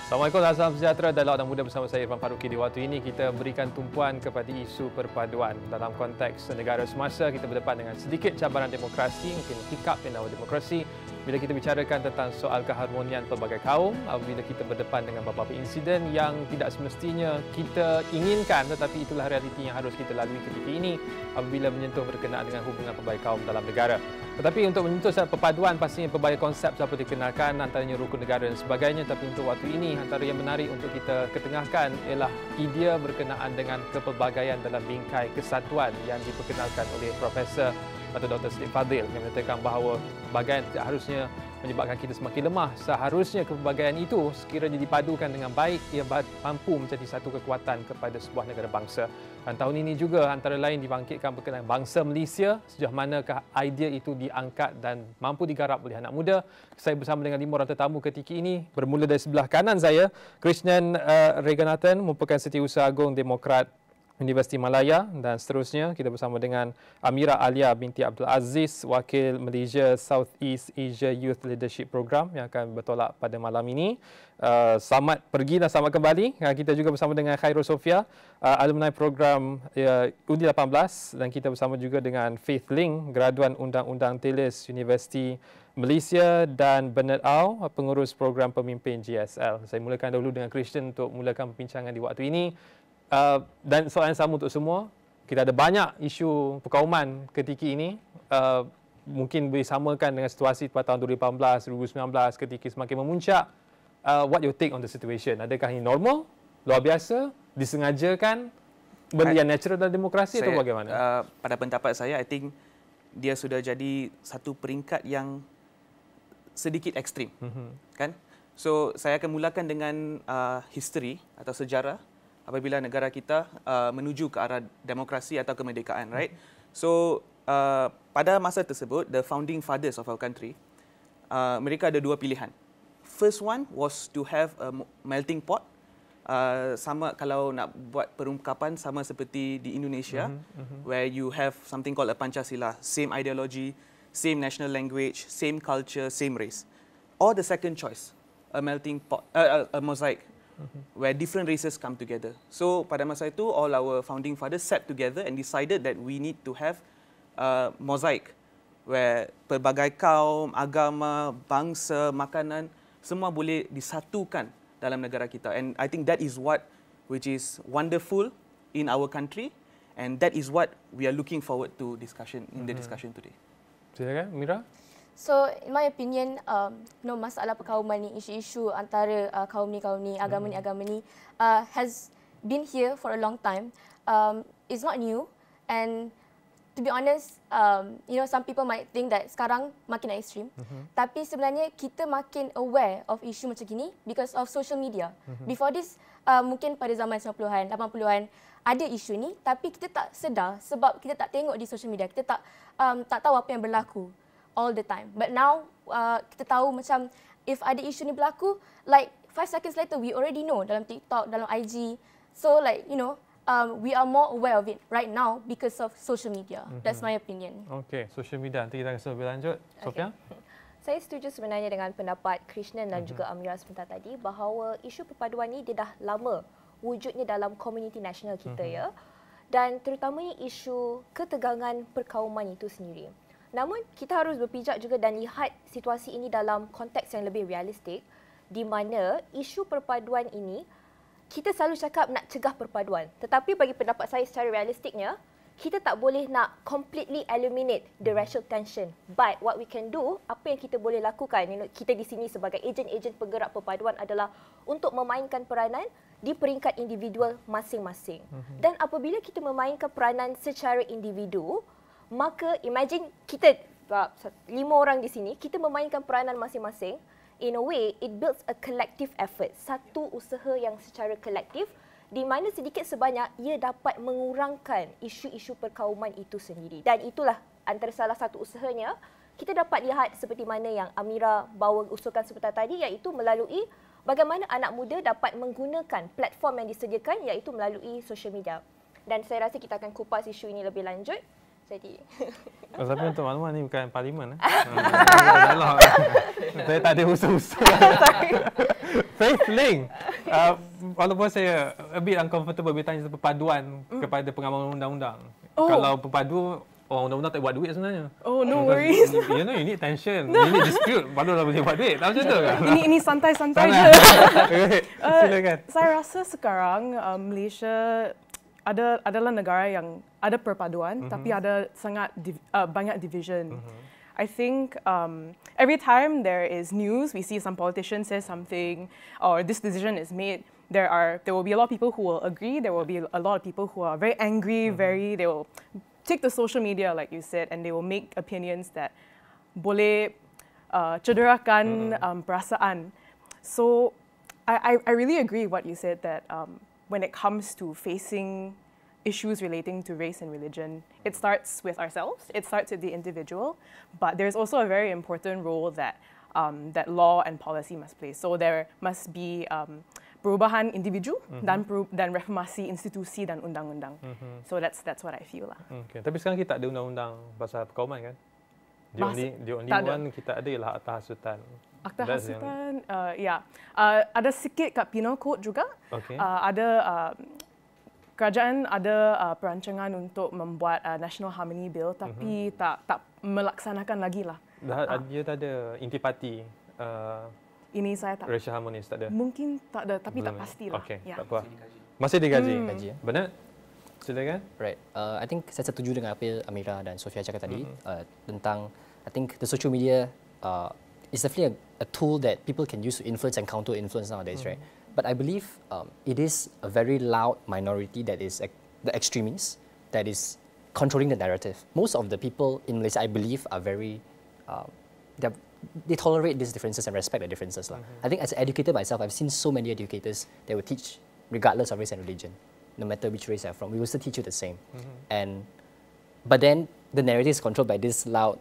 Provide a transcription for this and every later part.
Assalamualaikum, salam sejahtera. Dialog Anak Muda bersama saya Irfan Faruqi. Di waktu ini kita berikan tumpuan kepada isu perpaduan. Dalam konteks negara semasa, kita berdepan dengan sedikit cabaran demokrasi, mungkin hiccup in our demokrasi. Bila kita bicarakan tentang soal keharmonian pelbagai kaum, bila kita berdepan dengan beberapa insiden yang tidak semestinya kita inginkan, tetapi itulah realiti yang harus kita lalui ketika ini apabila menyentuh berkenaan dengan hubungan pelbagai kaum dalam negara. Tetapi untuk menyentuh perpaduan, pastinya pelbagai konsep dapat dikenalkan, antaranya rukun negara dan sebagainya. Tapi untuk waktu ini, antara yang menarik untuk kita ketengahkan ialah idea berkenaan dengan kepelbagaian dalam bingkai kesatuan yang diperkenalkan oleh Profesor atau Dr. Siddiq Fadil yang menyatakan bahawa kepelbagaian tidak harusnya menyebabkan kita semakin lemah. Seharusnya kepelbagaian itu sekiranya dipadukan dengan baik, ia mampu menjadi satu kekuatan kepada sebuah negara bangsa. Dan tahun ini juga antara lain dibangkitkan berkenaan bangsa Malaysia, sejauh manakah idea itu diangkat dan mampu digarap oleh anak muda. Saya bersama dengan 5 orang tetamu ketika ini. Bermula dari sebelah kanan saya, Krishnan Reganathan, merupakan Setiausaha Agung Demokrat Universiti Malaya, dan seterusnya kita bersama dengan Amira Alia binti Abdul Aziz, Wakil Malaysia Southeast Asia Youth Leadership Program yang akan bertolak pada malam ini. Selamat pergi dan selamat kembali. Kita juga bersama dengan Khairul Sofia, alumni program Undi 18, dan kita bersama juga dengan Faith Ling, graduan Undang-Undang Teles Universiti Malaysia, dan Bernard Au, pengurus program pemimpin GSL. Saya mulakan dahulu dengan Christian untuk mulakan perbincangan di waktu ini. Dan soalan sama untuk semua. Kita ada banyak isu perkauman ketika ini. Mungkin bersamakan dengan situasi pada tahun 2018, 2019 ketika semakin memuncak. What your take on the situation? Adakah ini normal, luar biasa, disengajakan, benda yang natural dalam demokrasi atau bagaimana? Pada pendapat saya, I think dia sudah jadi satu peringkat yang sedikit ekstrim. Kan? So, saya akan mulakan dengan history atau sejarah apabila negara kita menuju ke arah demokrasi atau kemerdekaan, right? So, pada masa tersebut, the founding fathers of our country, mereka ada dua pilihan. First one was to have a melting pot. Sama kalau nak buat perungkapan sama seperti di Indonesia, where you have something called a Pancasila, same ideology, same national language, same culture, same race. Or the second choice, a melting pot, a mosaic, where different races come together. So pada masa itu, all our founding fathers sat together and decided that we need to have a mosaic, where pelbagai kaum, agama, bangsa, makanan, semua boleh disatukan dalam negara kita. And I think that is what which is wonderful in our country, and that is what we are looking forward to discussion in the discussion today. Silakan, Mira. So, in my opinion, masalah perkauman ni, isu-isu antara kaum ni, agama ni, has been here for a long time. It's not new, and to be honest, some people might think that sekarang makin ekstrim. Tapi sebenarnya kita makin aware of isu macam gini because of social media. Before this, mungkin pada zaman 90-an, 80-an, ada isu ni, tapi kita tak sedar sebab kita tak tengok di social media. Kita tak tahu apa yang berlaku all the time. But now, kita tahu macam if ada isu ni berlaku, like 5 seconds later, we already know dalam TikTok, dalam IG. So like, we are more aware of it right now because of social media. That's my opinion. Okay, social media. Nanti kita akan lebih lanjut. Sofia? Saya setuju sebenarnya dengan pendapat Krishnan dan juga Amira sebentar tadi bahawa isu perpaduan ni dia dah lama wujudnya dalam komuniti nasional kita ya. Dan terutamanya isu ketegangan perkauman itu sendiri. Namun kita harus berpijak juga dan lihat situasi ini dalam konteks yang lebih realistik di mana isu perpaduan ini kita selalu cakap nak cegah perpaduan. Tetapi bagi pendapat saya secara realistiknya, kita tak boleh nak completely eliminate the racial tension. But what we can do, apa yang kita boleh lakukan, kita di sini sebagai ejen-ejen penggerak perpaduan adalah untuk memainkan peranan di peringkat individual masing-masing. Dan apabila kita memainkan peranan secara individu, maka imagine kita 5 orang di sini, kita memainkan peranan masing-masing. In a way, it builds a collective effort. Satu usaha yang secara kolektif di mana sedikit sebanyak ia dapat mengurangkan isu-isu perkauman itu sendiri. Dan itulah antara salah satu usahanya. Kita dapat lihat seperti mana yang Amira bawa usulkan sebentar tadi, iaitu melalui bagaimana anak muda dapat menggunakan platform yang disediakan, iaitu melalui social media. Dan saya rasa kita akan kupas isu ini lebih lanjut. Jadi Tapi untuk maklumat ni bukan parlimen. Saya tak ada usul-usul. Faith Link. Walaupun saya a bit uncomfortable bertanya perpaduan kepada pengamal undang-undang. Kalau perpadu, orang undang-undang tak buat duit sebenarnya. Oh, no worries. You know, you need tension. You need dispute. Barulah boleh buat duit. Tak macam tu kan? Ini santai-santai je. Silakan. Saya rasa sekarang Malaysia adalah negara yang ada perpaduan, tapi ada sangat banyak division. I think every time there is news, we see some politician say something, or this decision is made. There will be a lot of people who will agree. There will be a lot of people who are very angry. They will take to social media, like you said, and they will make opinions that boleh cederakan perasaan. So I really agree what you said that when it comes to facing issues relating to race and religion, it starts with ourselves, it starts with the individual, but there's also a very important role that that law and policy must play. So there must be perubahan individu dan reformasi institusi dan undang-undang. So that's what I feel lah. Okay. Tapi sekarang kita tak ada undang-undang pasal perkauman kan? The only one kita ada ialah Akta Hasutan. Akta Hasutan, ada sikit kat Penal Code juga. Okay. Kerajaan ada perancangan untuk membuat National Harmony Bill, tapi tak melaksanakan lagi lah. Dia tak ada intipati. Ini saya tak. Racial harmonies tak ada. Mungkin tak ada, tapi tak pastilah. Okey, tak apa. Masih digaji. Benar? Silakan. Right. I think saya setuju dengan apa Amira dan Sofia cakap tadi tentang I think the social media is definitely a tool that people can use to influence and counter influence nowadays, right? But I believe it is a very loud minority that is the extremists that is controlling the narrative. Most of the people in Malaysia, I believe, are very they tolerate these differences and respect the differences. I think as an educator myself, I've seen so many educators that will teach regardless of race and religion, no matter which race you're from. We will still teach you the same. But then the narrative is controlled by this loud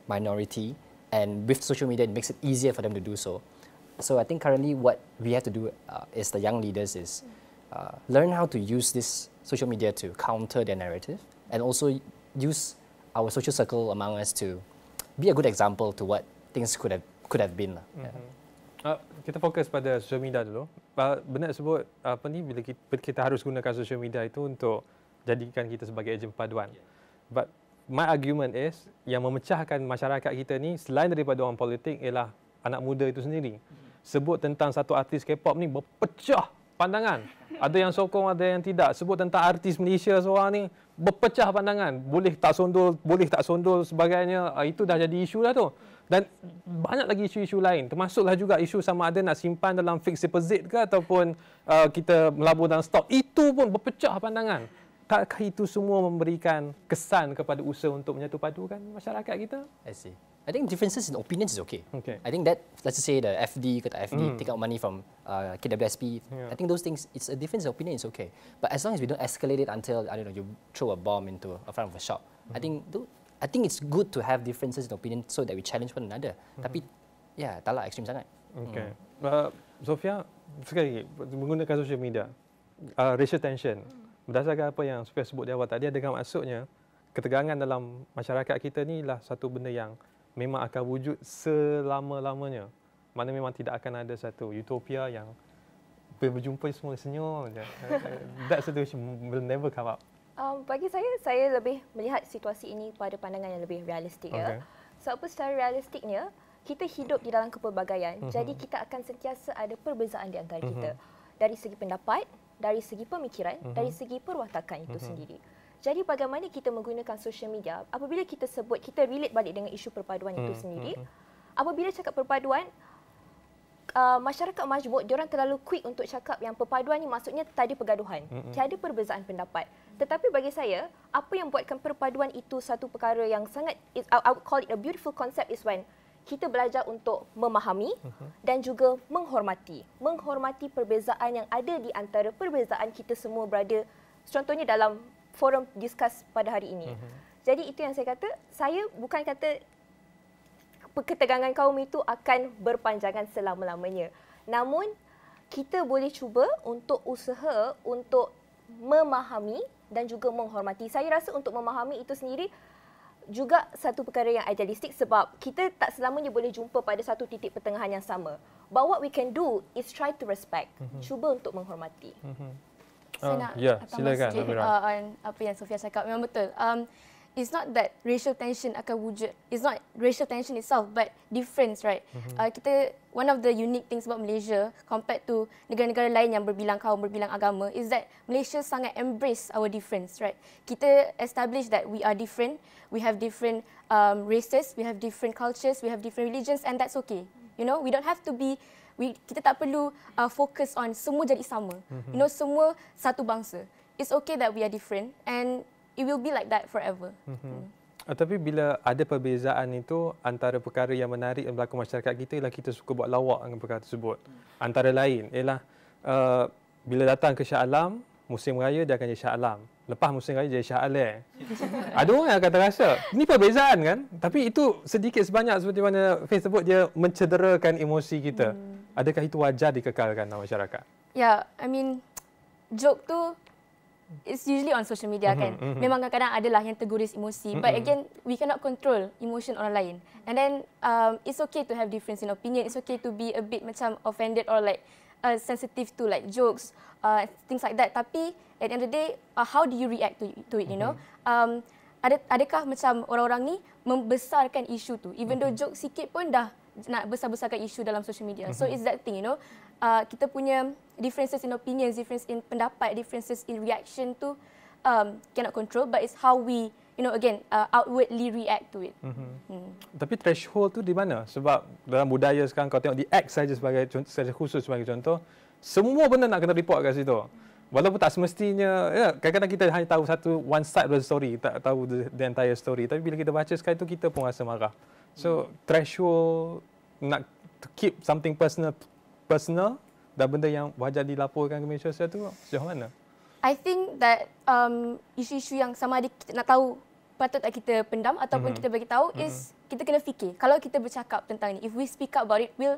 minority, and with social media, it makes it easier for them to do so. So I think currently what we have to do is the young leaders is learn how to use this social media to counter their narrative, and also use our social circle among us to be a good example to what things could have been. Kita fokus pada social media dulu. Benar sebut apa ni, bila kita harus gunakan social media itu untuk jadikan kita sebagai ejen perpaduan. But my argument is yang memecahkan masyarakat kita ni selain daripada orang politik ialah anak muda itu sendiri. Sebut tentang satu artis K-pop ni berpecah pandangan. Ada yang sokong, ada yang tidak. Sebut tentang artis Malaysia seorang ni berpecah pandangan. Boleh tak sondol sebagainya. Itu dah jadi isu dah tu. Dan banyak lagi isu-isu lain. Termasuklah juga isu sama ada nak simpan dalam fixed deposit ke ataupun kita melabur dalam stok. Itu pun berpecah pandangan. Takkah itu semua memberikan kesan kepada usaha untuk menyatu padukan masyarakat kita? I see. I think differences in opinions is okay. I think that, let's just say the FD, take out money from KWSP, I think those things, it's a difference in opinion is okay. But as long as we don't escalate it until, I don't know, you throw a bomb into a front of a shop, I think it's good to have differences in opinion so that we challenge one another. Tapi, taklah ekstrim sangat. Okay. Sofia, sekali lagi, menggunakan social media, racial tension, berdasarkan apa yang Sofia sebut di awal tadi, adakah maksudnya ketegangan dalam masyarakat kita ni lah satu benda yang memang akan wujud selama-lamanya. Mana memang tidak akan ada satu utopia yang berjumpa semua senyum je. That situation will never come up. Bagi saya lebih melihat situasi ini pada pandangan yang lebih realistik. Sebab secara realistiknya, kita hidup di dalam kepelbagaian. Jadi kita akan sentiasa ada perbezaan di antara kita. Dari segi pendapat, dari segi pemikiran, dari segi perwatakan itu sendiri. Jadi bagaimana kita menggunakan social media, apabila kita sebut, kita relate balik dengan isu perpaduan itu sendiri. Apabila cakap perpaduan, masyarakat majmuk, diorang terlalu quick untuk cakap yang perpaduan ni maksudnya tak ada pergaduhan, tiada perbezaan pendapat. Tetapi bagi saya, apa yang buatkan perpaduan itu satu perkara yang sangat, I would call it a beautiful concept is when kita belajar untuk memahami dan juga menghormati. Menghormati perbezaan yang ada di antara perbezaan kita semua berada, contohnya dalam forum discuss pada hari ini. Jadi itu yang saya kata, saya bukan kata ketegangan kaum itu akan berpanjangan selama-lamanya. Namun kita boleh cuba untuk usaha untuk memahami dan juga menghormati. Saya rasa untuk memahami itu sendiri juga satu perkara yang idealistik sebab kita tak selamanya boleh jumpa pada satu titik pertengahan yang sama. But what we can do is try to respect. Cuba untuk menghormati. Saya nak silakan sikit on apa yang Sofia cakap. Memang betul. It's not that racial tension akan wujud. It's not racial tension itself, but difference, right? One of the unique things about Malaysia compared to negara-negara lain yang berbilang kaum, berbilang agama, is that Malaysia sangat embrace our difference, right? Kita establish that we are different, we have different races, we have different cultures, we have different religions, and that's okay. You know, we don't have to be. Kita tak perlu fokus on semua jadi sama. You know, semua satu bangsa. It's okay that we are different, and it will be like that forever. Tapi bila ada perbezaan itu, antara perkara yang menarik yang berlaku masyarakat kita ialah kita suka buat lawak dengan perkara tersebut. Antara lain ialah bila datang ke Shah Alam, musim raya dia akan jadi Shah Alam. Lepas musim raya jadi Shah Alam. Ada orang yang akan terasa, ini perbezaan kan? Tapi itu sedikit sebanyak seperti mana Faith sebut, dia mencederakan emosi kita. Adakah itu wajar dikekalkan dalam masyarakat? Yeah, I mean, joke tu it's usually on social media kan. Memang kadang-kadang adalah yang terguris emosi. But again, we cannot control emotion orang lain. And then it's okay to have difference in opinion. It's okay to be a bit macam offended or like sensitive to like jokes, things like that. Tapi at the end of the day, how do you react to it, you know? Adakah macam orang-orang ni membesarkan isu tu? Even though joke sikit pun dah nak besar-besarkan isu dalam social media. So it's that thing, you know. Kita punya differences in opinions, differences in pendapat, differences in reaction tu cannot control, but it's how we, you know, again, outwardly react to it. Tapi threshold tu di mana? Sebab dalam budaya sekarang kau tengok di X saja sebagai secara khusus sebagai contoh, semua benda nak kena report kat situ. Walaupun tak semestinya, ya, kadang-kadang kita hanya tahu one side of the story, tak tahu the entire story. Tapi bila kita baca sekali tu, kita pun rasa marah. So threshold nak to keep something personal dan benda yang wajar dilaporkan ke media sosial tu sejauh mana? I think that isu-isu yang sama ada kita nak tahu patut tak kita pendam ataupun kita bagi tahu is kita kena fikir. Kalau kita bercakap tentang ni, if we speak up about it, will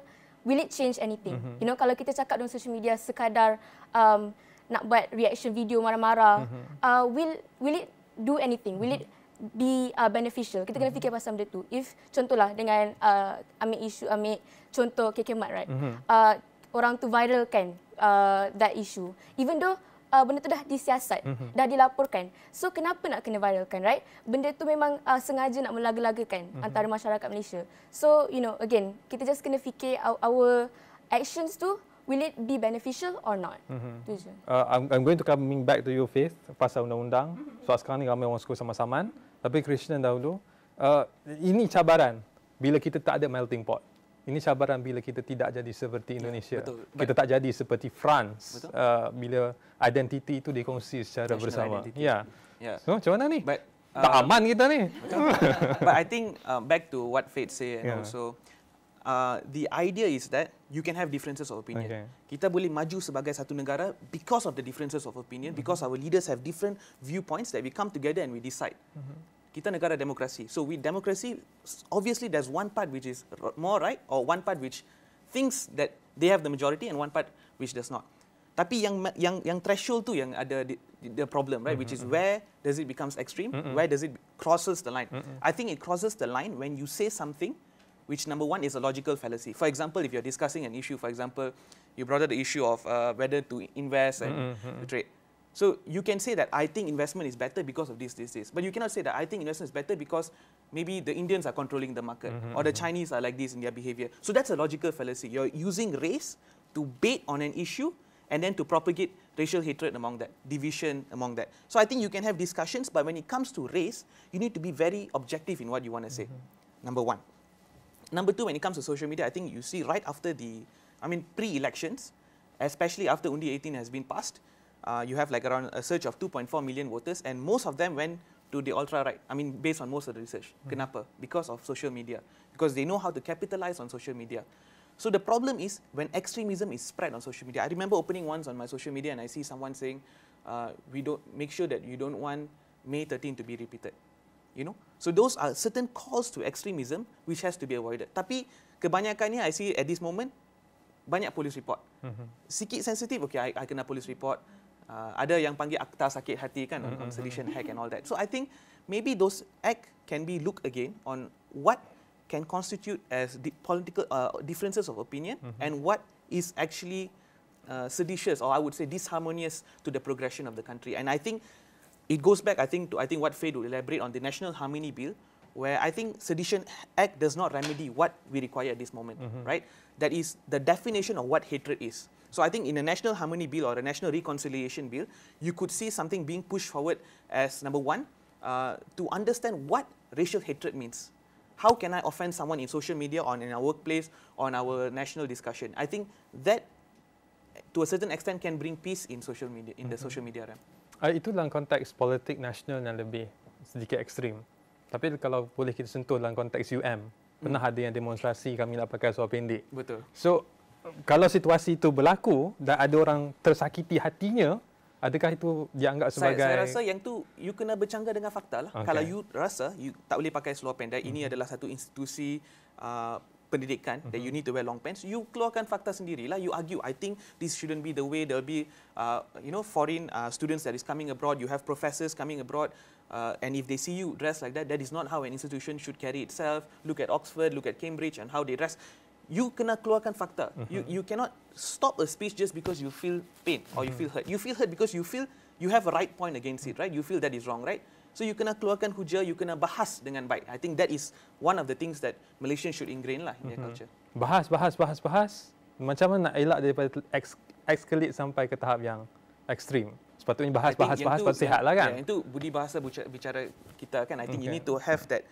it change anything? You know, kalau kita cakap dalam social media sekadar nak buat reaction video marah-marah, will it do anything? Will it be beneficial? Kita kena fikir pasal benda tu. If contohlah dengan ambil contoh kekemat, right? Orang tu viralkan that issue. Even though benda tu dah disiasat, dah dilaporkan. So kenapa nak kena viralkan, right? Benda tu memang sengaja nak melaga-lagakan antara masyarakat Malaysia. So, you know, again, kita just kena fikir our actions tu, will it be beneficial or not? Tu je. I'm going to coming back to you, Faith, pasal undang-undang. Sebab sekarang ni ramai orang suka sama-saman. Tapi Krishnan dahulu, ini cabaran bila kita tak ada melting pot. Ini cabaran bila kita tidak jadi seperti Indonesia. Betul. Kita tak jadi seperti France. Bila identiti itu dikongsi secara bersama. Ya. So, macam mana ni? Tak aman kita ni. But I think back to what Faith said and also the idea is that you can have differences of opinion. Kita boleh maju sebagai satu negara because of the differences of opinion, because our leaders have different viewpoints that we come together and we decide. Kita negara demokrasi. So with democracy, obviously there's one part which is more right or one part which thinks that they have the majority and one part which does not. Tapi yang threshold tu yang ada the problem, right? Which is where does it becomes extreme? Where does it crosses the line? I think it crosses the line when you say something which number one is a logical fallacy. For example, if you're discussing an issue, for example, you brought up the issue of whether to invest and to trade. So you can say that I think investment is better because of this. But you cannot say that I think investment is better because maybe the Indians are controlling the market or the Chinese are like this in their behavior. So that's a logical fallacy. You're using race to bait on an issue and then to propagate racial hatred among that, division among that. So I think you can have discussions, but when it comes to race, you need to be very objective in what you want to say, number one. Number two, when it comes to social media, I think you see right after pre-elections, especially after Undi 18 has been passed, you have like around a surge of 2.4 million voters, and most of them went to the ultra-right. I mean, based on most of the research. Kenapa? Because of social media. Because they know how to capitalize on social media. So the problem is when extremism is spread on social media. I remember opening once on my social media and I see someone saying, we don't make sure that you don't want May 13 to be repeated. You know? So those are certain calls to extremism which has to be avoided. Tapi kebanyakannya I see at this moment, banyak police report. Sikit sensitif, okay, I kena police report. Ada yang panggil akta sakit hati kan on sedition act and all that. So I think maybe those act can be looked again on what can constitute as political differences of opinion and what is actually seditious, or I would say disharmonious to the progression of the country. And I think it goes back, I think what Faye will elaborate on the National Harmony Bill, where I think Sedition Act does not remedy what we require at this moment, right? That is the definition of what hatred is. So I think in a National Harmony Bill or a National Reconciliation Bill, you could see something being pushed forward as number one, to understand what racial hatred means. How can I offend someone in social media, or in our workplace, on our national discussion? I think that, to a certain extent, can bring peace in social media, in the social media realm. Itu dalam konteks politik nasional yang lebih sedikit ekstrim. Tapi kalau boleh kita sentuh dalam konteks pernah ada yang demonstrasi kami nak pakai seluar pendek. Betul. So, kalau situasi itu berlaku dan ada orang tersakiti hatinya, adakah itu dianggap sebagai... Saya rasa yang tu, you kena bercanggah dengan fakta lah. Okay. Kalau you rasa you tak boleh pakai seluar pendek, ini adalah satu institusi pendidikan, that you need to wear long pants, you keluarkan fakta sendirilah, you argue, I think this shouldn't be the way. There'll be, foreign students that is coming abroad, you have professors coming abroad, and if they see you dressed like that, that is not how an institution should carry itself. Look at Oxford, look at Cambridge and how they dress. You kena keluarkan fakta. You cannot stop a speech just because you feel pain or you feel hurt. You feel hurt because you feel you have a right point against it, right? You feel that is wrong, right? So you kena keluarkan hujah, you kena bahas dengan baik. I think that is one of the things that Malaysians should ingrain lah in their culture. Bahas. Macam mana nak elak daripada escalate sampai ke tahap yang ekstrim? Sepatutnya bahas sebab sihat lah kan? Itu budi bahasa bicara kita kan. I think you need to have that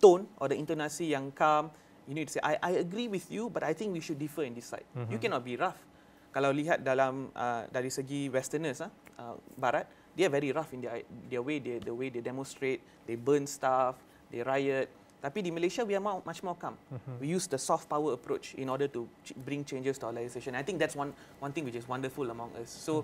tone or the intonasi yang calm. You need to say, I agree with you, but I think we should differ in this side. You cannot be rough. Kalau lihat dalam dari segi Westerners, Barat, they are very rough in their way, the way they demonstrate, they burn stuff, they riot. Tapi di Malaysia, we are much more calm. We use the soft power approach in order to bring changes to our legislation. I think that's one thing which is wonderful among us. So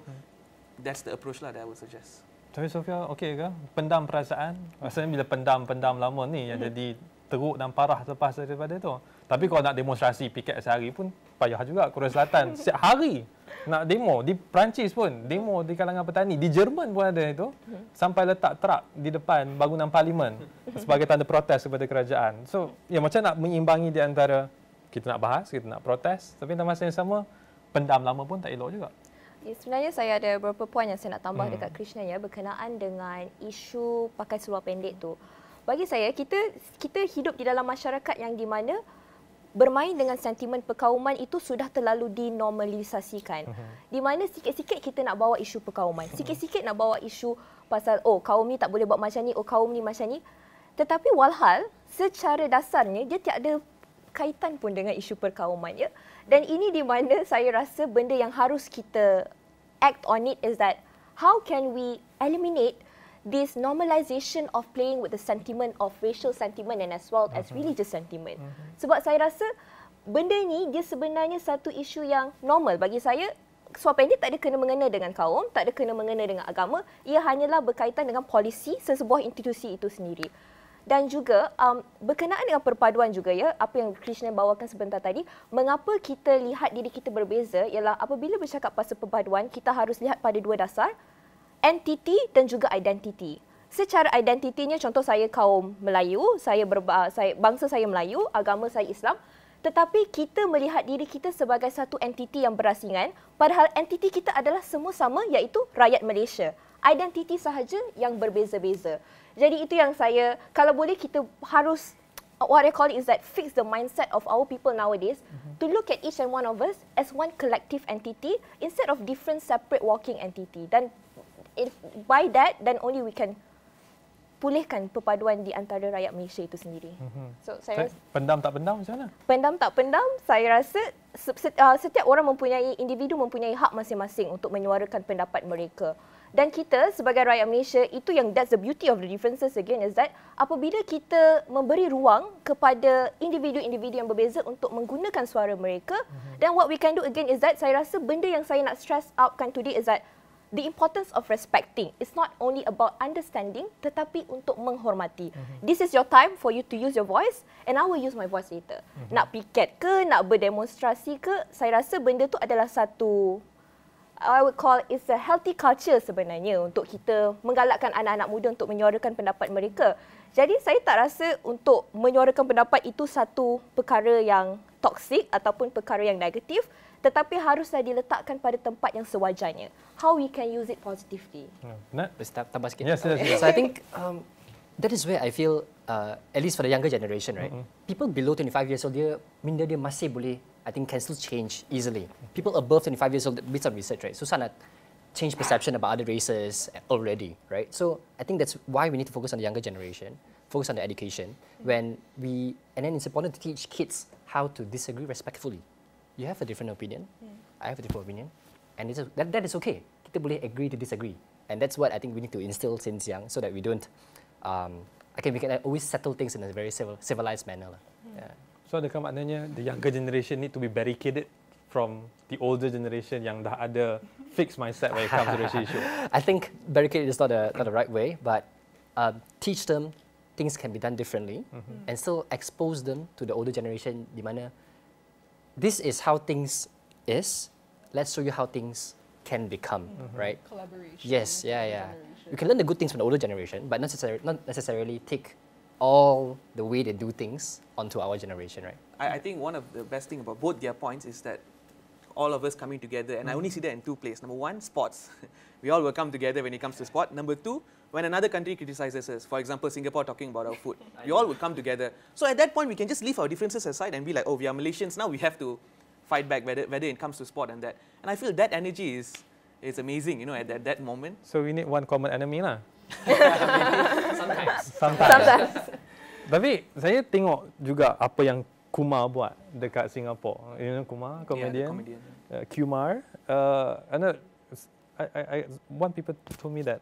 that's the approach lah that I would suggest. Tapi Sofia, okey ke? Pendam perasaan. Maksudnya bila pendam lama ni yang jadi teruk dan parah lepas daripada tu. Tapi kalau nak demonstrasi piket sehari pun payah juga. Korea Selatan setiap hari nak demo. Di Perancis pun demo di kalangan petani. Di Jerman pun ada itu. Sampai letak truk di depan bangunan parlimen sebagai tanda protes kepada kerajaan. So, ya macam nak menyimbangi di antara kita nak bahas, kita nak protes. Tapi dalam masa yang sama, pendam lama pun tak elok juga. Ya, sebenarnya saya ada beberapa poin yang saya nak tambah dekat Krishna ya, berkenaan dengan isu pakai seluar pendek tu. Bagi saya, kita hidup di dalam masyarakat yang di mana bermain dengan sentimen perkauman itu sudah terlalu dinormalisasikan. Di mana sikit-sikit kita nak bawa isu perkauman. Sikit-sikit nak bawa isu pasal, kaum ni tak boleh buat macam ni, kaum ni macam ni. Tetapi walhal, secara dasarnya, dia tiada kaitan pun dengan isu perkauman. Ya? Dan ini di mana saya rasa benda yang harus kita act on it is that how can we eliminate this normalization of playing with the sentiment of racial sentiment and as well as religious sentiment. Sebab saya rasa benda ni dia sebenarnya satu isu yang normal bagi saya. Seluar pendek tak ada kena-mengena dengan kaum, tak ada kena-mengena dengan agama. Ia hanyalah berkaitan dengan polisi sesebuah institusi itu sendiri. Dan juga berkenaan dengan perpaduan juga ya, apa yang Krishna bawakan sebentar tadi, mengapa kita lihat diri kita berbeza ialah apabila bercakap pasal perpaduan, kita harus lihat pada dua dasar, entity dan juga identity. Secara identitinya, contoh saya kaum Melayu, bangsa saya Melayu, agama saya Islam, tetapi kita melihat diri kita sebagai satu entiti yang berasingan, padahal entiti kita adalah semua sama iaitu rakyat Malaysia. Identiti sahaja yang berbeza-beza. Jadi itu yang saya, kalau boleh kita harus, what I call it is that fix the mindset of our people nowadays to look at each and one of us as one collective entity instead of different separate walking entity. Dan by that, then only we can pulihkan perpaduan di antara rakyat Malaysia itu sendiri. So saya rasa, pendam tak pendam macam mana? Pendam tak pendam, saya rasa setiap orang individu mempunyai hak masing-masing untuk menyuarakan pendapat mereka. Dan kita sebagai rakyat Malaysia, itu yang that's the beauty of the differences again is that apabila kita memberi ruang kepada individu-individu yang berbeza untuk menggunakan suara mereka, then what we can do again is that saya rasa benda yang saya nak stress outkan today is that the importance of respecting. It's not only about understanding tetapi untuk menghormati. This is your time for you to use your voice and I will use my voice later. Nak piket ke, nak berdemonstrasi ke, saya rasa benda tu adalah satu I would call it's a healthy culture sebenarnya untuk kita menggalakkan anak-anak muda untuk menyuarakan pendapat mereka. Jadi saya tak rasa untuk menyuarakan pendapat itu satu perkara yang toksik ataupun perkara yang negatif, tetapi haruslah diletakkan pada tempat yang sewajarnya. How we can use it positively. Tambah sikit. Yes, yes, yes. So I think that is where I feel, at least for the younger generation, right? People below 25 years old, minda dia masih boleh, I think, can still change easily. People above 25 years old, based on research, right? Susah nak change perception about other races already, right? So I think that's why we need to focus on the younger generation, focus on the education. And then it's important to teach kids how to disagree respectfully. You have a different opinion, I have a different opinion, and that is okay. Kita boleh agree to disagree. And that's what I think we need to instill since young, so that we don't, we can always settle things in a very civilized manner. Yeah. So adakah maknanya the younger generation need to be barricaded from the older generation yang dah ada fixed mindset when it comes to racial issue? I think barricade is not the right way, but teach them things can be done differently, and still expose them to the older generation di mana this is how things is. Let's show you how things can become, right? Collaboration. Yes, yeah. You can learn the good things from the older generation, but not necessarily take all the way they do things onto our generation, right? I think one of the best thing about both their points is that all of us coming together, and I only see that in two places. Number one, sports. We all will come together when it comes to sport. Number two, when another country criticizes us, for example, Singapore talking about our food, we all will come together. So at that point, we can just leave our differences aside and be like, oh, we are Malaysians now, we have to fight back whether it comes to sport and that. And I feel that energy is amazing, at that moment. So we need one common enemy lah. Sometimes. Tapi saya tengok juga apa yang Kumar buat dekat Singapura. Kumar, comedian. Kumar. One people told me that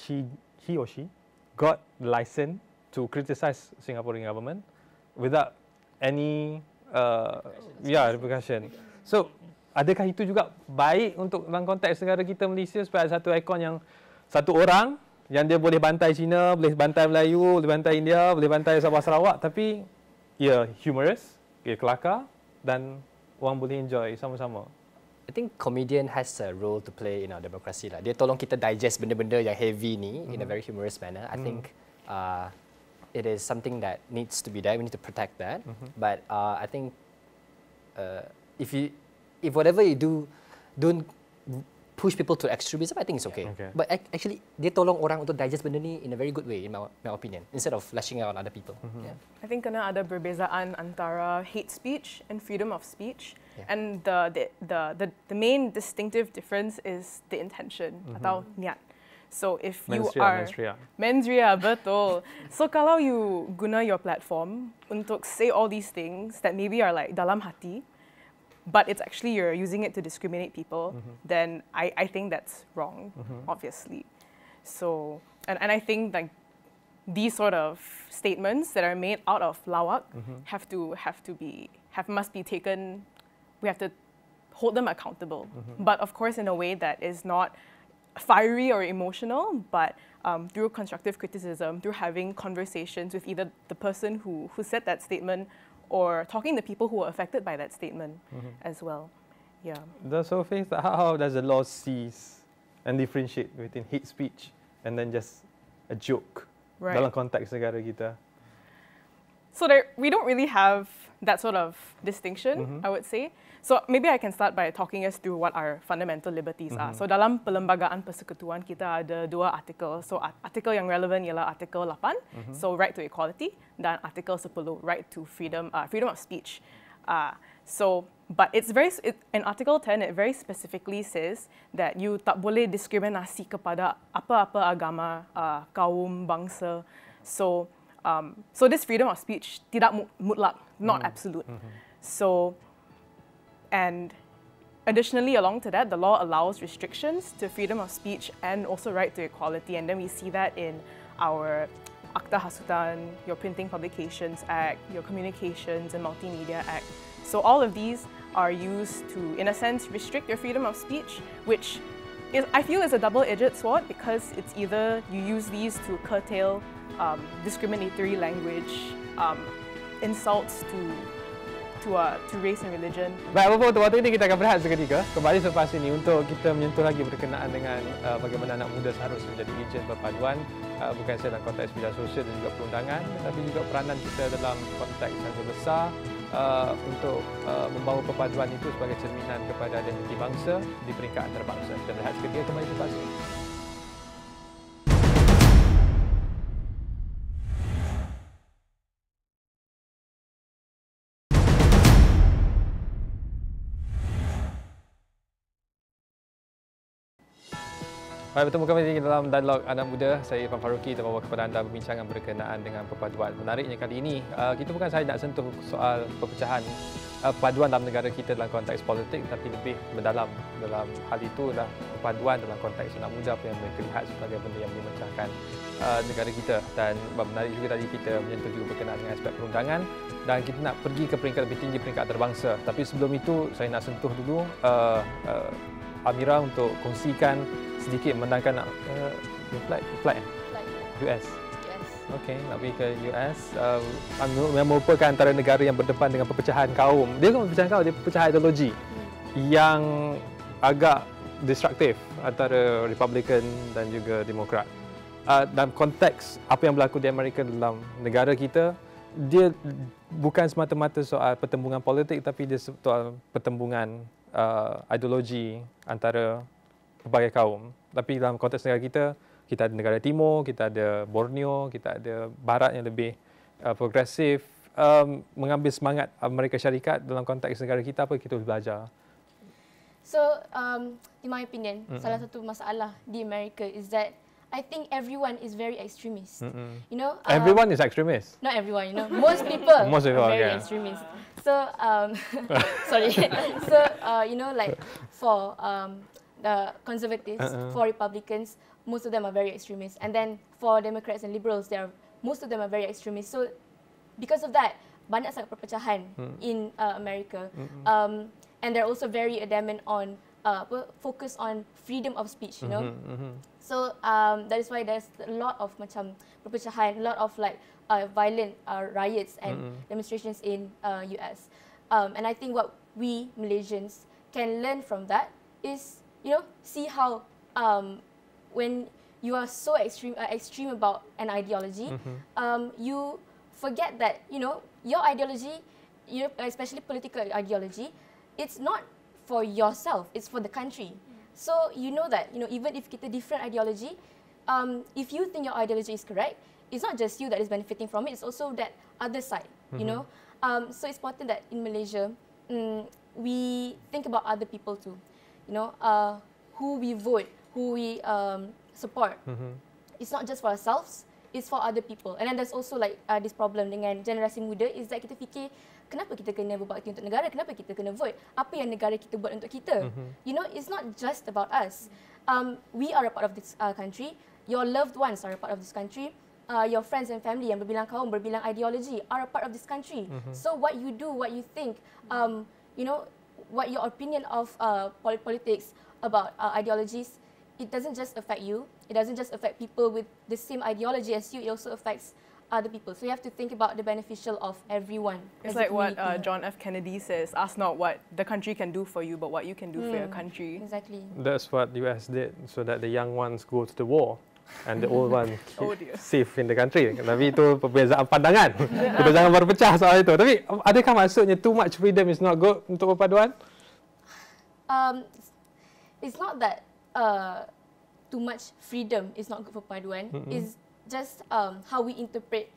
he or she got license to criticize Singaporean government without any repercussion. So, adakah itu juga baik untuk dalam konteks negara kita Malaysia supaya ada satu ikon yang satu orang yang dia boleh bantai Cina, boleh bantai Melayu, boleh bantai India, boleh bantai Sabah Sarawak, tapi humorous, kelakar dan orang boleh enjoy sama-sama. I think comedian has a role to play in our democracy lah. Dia tolong kita digest benda-benda yang heavy ni in a very humorous manner. I think it is something that needs to be there. We need to protect that. But I think if whatever you do, don't push people to extremism, I think it's okay. But actually, dia tolong orang untuk digest benda ni in a very good way, in my opinion, instead of lashing out on other people. Yeah. I think kena ada perbezaan antara hate speech and freedom of speech. And the main distinctive difference is the intention atau niat. So if you are mens ria, betul. So kalau you guna your platform untuk say all these things that maybe are like dalam hati, but it's actually you're using it to discriminate people, then I think that's wrong, obviously. So and I think like these sort of statements that are made out of lawak must be taken. We have to hold them accountable, but of course in a way that is not fiery or emotional, but through constructive criticism, through having conversations with either the person who said that statement or talking to people who were affected by that statement as well. Yeah. So, Faith, how does the law seize and differentiate between hate speech and then just a joke dalam konteks negara kita? So we don't really have that sort of distinction, I would say. So maybe I can start by talking us through what our fundamental liberties are. So dalam Perlembagaan Persekutuan kita ada dua artikel. So artikel yang relevan ialah artikel 8, so right to equality, dan artikel 10, right to freedom of speech. But in article 10 it very specifically says that you tak boleh diskriminasi kepada apa-apa agama, kaum, bangsa. So this freedom of speech tidak mutlak, not absolute. So, and additionally along to that, the law allows restrictions to freedom of speech and also right to equality. And then we see that in our Akta Hasutan, your Printing Publications Act, your Communications and Multimedia Act. So all of these are used to, in a sense, restrict your freedom of speech, which I feel is a double-edged sword, because it's either you use these to curtail discriminatory language, insults to to race and religion. Baik, apa-apa untuk waktu ini kita akan berehat seketika. Kembali selepas ini untuk kita menyentuh lagi berkenaan dengan bagaimana anak muda seharusnya menjadi ejen perpaduan, bukan sahaja dalam konteks bidang sosial dan juga perundangan, tetapi juga peranan kita dalam konteks yang lebih besar untuk membawa perpaduan itu sebagai cerminan kepada identiti bangsa di peringkat antarabangsa. Kita berehat seketika, kembali selepas ini. Baik, bertemu kembali dalam Dialog Anak Muda. Saya Irfan Faruqi terbawa kepada anda perbincangan berkenaan dengan perpaduan. Menariknya kali ini, kita bukan sahaja nak sentuh soal perpecahan perpaduan dalam negara kita dalam konteks politik, tapi lebih mendalam dalam hal itu adalah perpaduan dalam konteks anak muda apa yang mereka lihat sebagai benda yang memecahkan negara kita. Dan menarik juga tadi kita menyentuh juga berkenaan dengan aspek perundangan dan kita nak pergi ke peringkat lebih tinggi, peringkat antarabangsa. Tapi sebelum itu, saya nak sentuh dulu Amira untuk kongsikan sedikit menentangkan flight US. Okey, nak pergi ke US. Yang merupakan antara negara yang berdepan dengan perpecahan kaum. Dia bukan perpecahan kaum, dia perpecahan ideologi yang agak destruktif antara Republican dan juga Demokrat. Dalam konteks apa yang berlaku di Amerika dalam negara kita, dia bukan semata-mata soal pertembungan politik, tapi dia soal pertembungan ideologi antara pelbagai kaum. Tapi dalam konteks negara kita ada negara timur, kita ada Borneo, kita ada barat yang lebih progresif, mengambil semangat Amerika Syarikat dalam konteks negara kita, apa kita boleh belajar? So, in my opinion, salah satu masalah di Amerika is that I think everyone is very extremist. You know, everyone is extremist. Not everyone, you know, most people are very extremist. So, sorry. So, you know, like for the conservatives, for Republicans, most of them are very extremist. And then for Democrats and Liberals, most of them are very extremist. So, because of that, banyak sangat perpecahan in America. And they're also very adamant on focus on freedom of speech, you know. So that is why there's a lot of macam perpecahan, a lot of like violent riots and demonstrations in US. And I think what we Malaysians can learn from that is, you know, see how when you are so extreme about an ideology, you forget that, you know, your ideology, you know, especially political ideology, it's not for yourself, it's for the country. So you know that, you know, even if kita different ideology, if you think your ideology is correct, it's not just you that is benefiting from it, it's also that other side, you know. So it's important that in Malaysia, we think about other people too, you know, who we vote, who we support. It's not just for ourselves, it's for other people. And then there's also like this problem dengan generasi muda is that kita fikir, kenapa kita kena berbakti untuk negara? Kenapa kita kena vote? Apa yang negara kita buat untuk kita? You know, it's not just about us. We are a part of this country. Your loved ones are a part of this country. Your friends and family yang berbilang kaum, berbilang ideologi are a part of this country. So what you do, what you think, you know, what your opinion of politics about ideologies, it doesn't just affect you. It doesn't just affect people with the same ideology as you. It also affects other people. So you have to think about the beneficial of everyone. It's like what John F. Kennedy says, ask not what the country can do for you, but what you can do for your country. Exactly. That's what US did, so that the young ones go to the war and the old ones keep safe in the country. Tapi itu perbezaan pandangan. Kita jangan berpecah soal itu. Tapi adakah maksudnya too much freedom is not good untuk perpaduan? It's not that too much freedom is not good for perpaduan. It's just how we interpret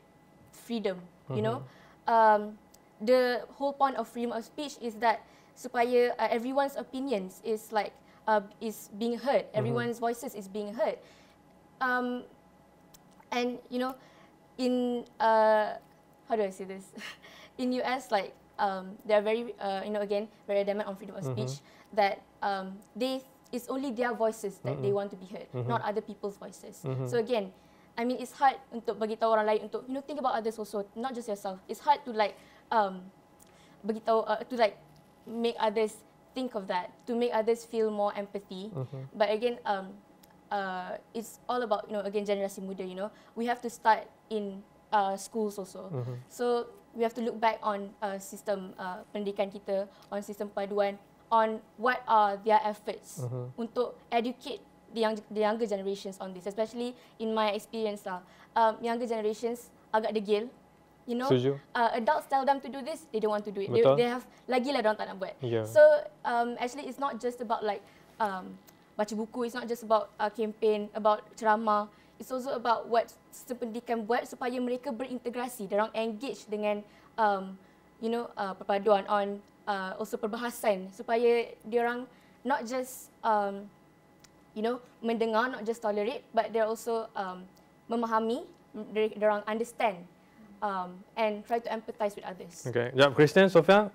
freedom, you know. The whole point of freedom of speech is that supaya everyone's opinions is like is being heard, everyone's voices is being heard. And you know, in how do I say this? In US, like they are very you know, again very adamant on freedom of speech, that it's only their voices that they want to be heard, not other people's voices. So again, I mean, it's hard untuk bagi tahu orang lain untuk, you know, think about others also, not just yourself. It's hard to like bagi tahu to like make others think of that, to make others feel more empathy. But again, it's all about, you know, again generasi muda. You know, we have to start in schools also. So we have to look back on sistem pendidikan kita, on sistem perpaduan, on what are their efforts untuk educate the younger generations on this, especially in my experience lah. Younger generations agak degil. You know, adults tell them to do this, they don't want to do it. They have lagilah orang tak nak buat. Yeah. So actually, it's not just about like baca buku. It's not just about campaign, about ceramah. It's also about what sistem pendidikan buat supaya mereka berintegrasi, dorang engage dengan perpaduan, on also perbahasan, supaya diorang not just mendengar, not just tolerate, but they're also memahami, diorang understand and try to empathize with others. Okay, jap Christian, Sofia,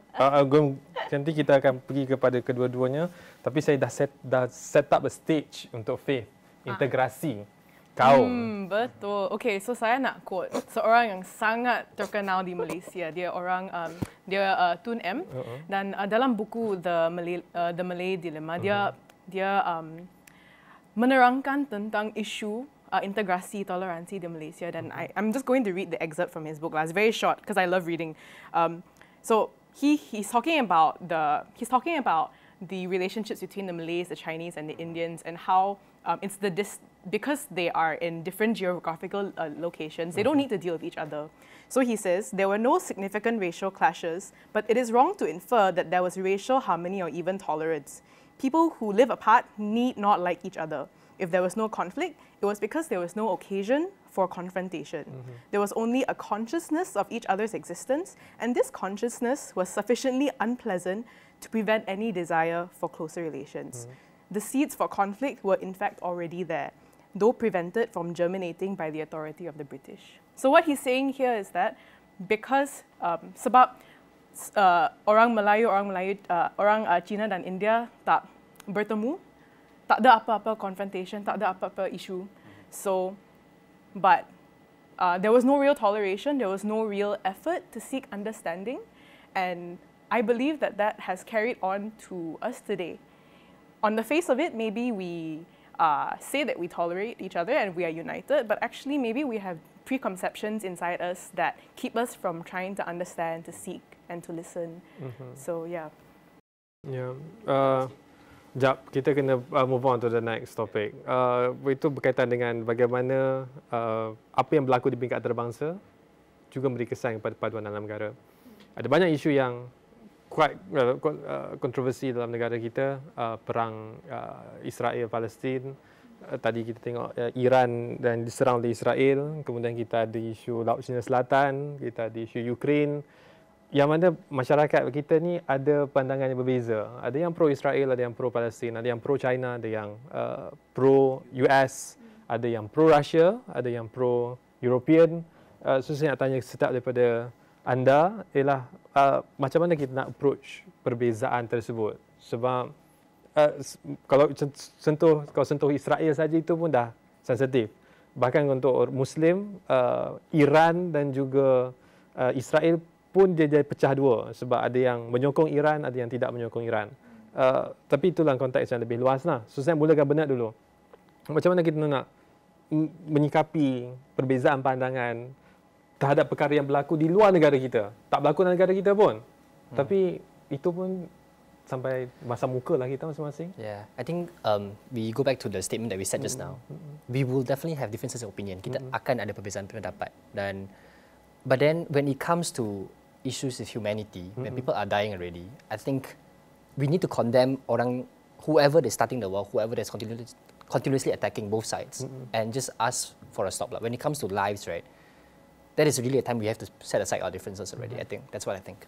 nanti kita akan pergi kepada kedua-duanya, tapi saya dah set up a stage untuk Faith, integrasi kaum. Betul. Okay, so saya nak quote seorang yang sangat terkenal di Malaysia. Dia orang Tun M, dan dalam buku The Malay Dilemma, dia menerangkan tentang isu integrasi toleransi di Malaysia, dan I'm just going to read the excerpt from his book. It's very short because I love reading. So he's talking about the relationships between the Malays, the Chinese, and the Indians, and how because they are in different geographical locations, they don't need to deal with each other. So he says, there were no significant racial clashes, but it is wrong to infer that there was racial harmony or even tolerance. People who live apart need not like each other. If there was no conflict, it was because there was no occasion for confrontation. There was only a consciousness of each other's existence, and this consciousness was sufficiently unpleasant to prevent any desire for closer relations. The seeds for conflict were in fact already there, though prevented from germinating by the authority of the British. So what he's saying here is that because sebab orang Cina dan India tak bertemu, tak ada apa-apa confrontation, tak ada apa-apa isu. So, but there was no real toleration, there was no real effort to seek understanding, and I believe that has carried on to us today. On the face of it, maybe we say that we tolerate each other and we are united, but actually maybe we have preconceptions inside us that keep us from trying to understand, to seek, and to listen. So, yeah. Yeah. Jap, kita kena move on to the next topic. Itu berkaitan dengan bagaimana apa yang berlaku di peringkat antarabangsa juga memberi kesan kepada paduan dalam negara. Ada banyak isu yang kontroversi dalam negara kita, perang Israel Palestin. Tadi kita tengok Iran dan diserang oleh Israel, kemudian kita ada isu Laut Cina Selatan, kita ada isu Ukraine. Yang mana masyarakat kita ni ada pandangan yang berbeza. Ada yang pro Israel, ada yang pro Palestin, ada yang pro China, ada yang pro US, ada yang pro Russia, ada yang pro European. So saya nak tanya setiap daripada anda ialah macam mana kita nak approach perbezaan tersebut, sebab kalau sentuh Israel saja itu pun dah sensitif. Bahkan untuk Muslim, Iran dan juga Israel pun dia jadi pecah dua, sebab ada yang menyokong Iran, ada yang tidak menyokong Iran. Tapi itulah konteks yang lebih luas lah. So saya mulakan benar dulu. Macam mana kita nak menyikapi perbezaan pandangan terhadap perkara yang berlaku di luar negara kita. Tak berlaku dalam negara kita pun. Tapi itu pun sampai masa muka lah kita masing-masing. Yeah, I think we go back to the statement that we said just now. We will definitely have differences of opinion. Kita akan ada perbezaan pendapat. But then when it comes to issues of humanity, when people are dying already, I think we need to condemn whoever is starting the war, whoever is continuously attacking both sides, and just ask for a stop. Like when it comes to lives, right? That is really a time we have to set aside our differences already. I think that's what I think.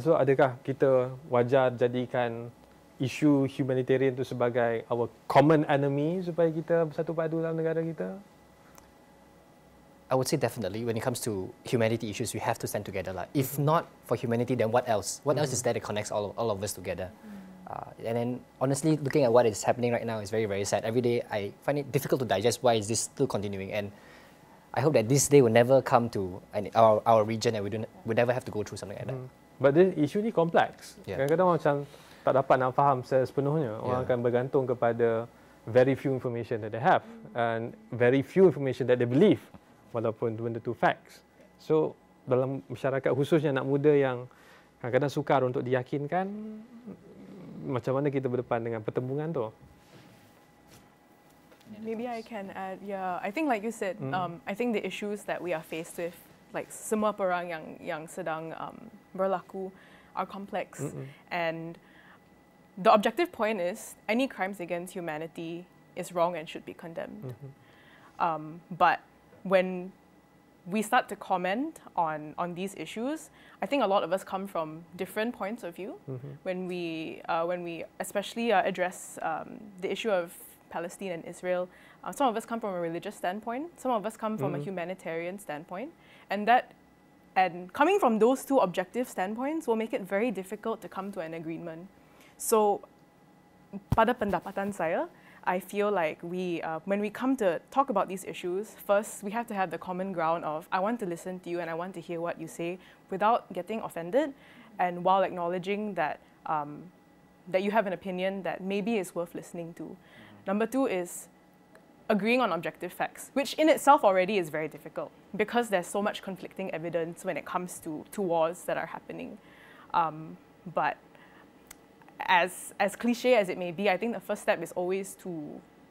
So adakah kita wajar jadikan isu humanitarian itu sebagai our common enemy supaya kita bersatu padu dalam negara kita? I would say definitely. When it comes to humanity issues, we have to stand together. Like, if not for humanity, then what else? What else is there that connects all of us together? And then, honestly, looking at what is happening right now is very, very sad. Every day, I find it difficult to digest. Why is this still continuing? And I hope that this day will never come to our region and we never have to go through something like that. But the isu ni kompleks. Kadang-kadang macam tak dapat nak faham sepenuhnya. Orang akan bergantung kepada very few information that they have and very few information that they believe, walaupun benda tu facts. So dalam masyarakat khususnya anak muda yang kadang-kadang sukar untuk diyakinkan, macam mana kita berdepan dengan pertembungan tu? Maybe I can add, yeah. I think like you said, I think the issues that we are faced with, like semua perang yang sedang berlaku, are complex. And the objective point is any crimes against humanity is wrong and should be condemned. But when we start to comment on these issues, I think a lot of us come from different points of view. When we especially address the issue of Palestine and Israel, some of us come from a religious standpoint, some of us come from a humanitarian standpoint, and coming from those two objective standpoints will make it very difficult to come to an agreement. So, pada pendapatan saya, I feel like when we come to talk about these issues, first we have to have the common ground of I want to listen to you and I want to hear what you say without getting offended, and while acknowledging that that you have an opinion that maybe is worth listening to. Number two is agreeing on objective facts, which in itself already is very difficult because there's so much conflicting evidence when it comes to wars that are happening. But as cliche as it may be, I think the first step is always to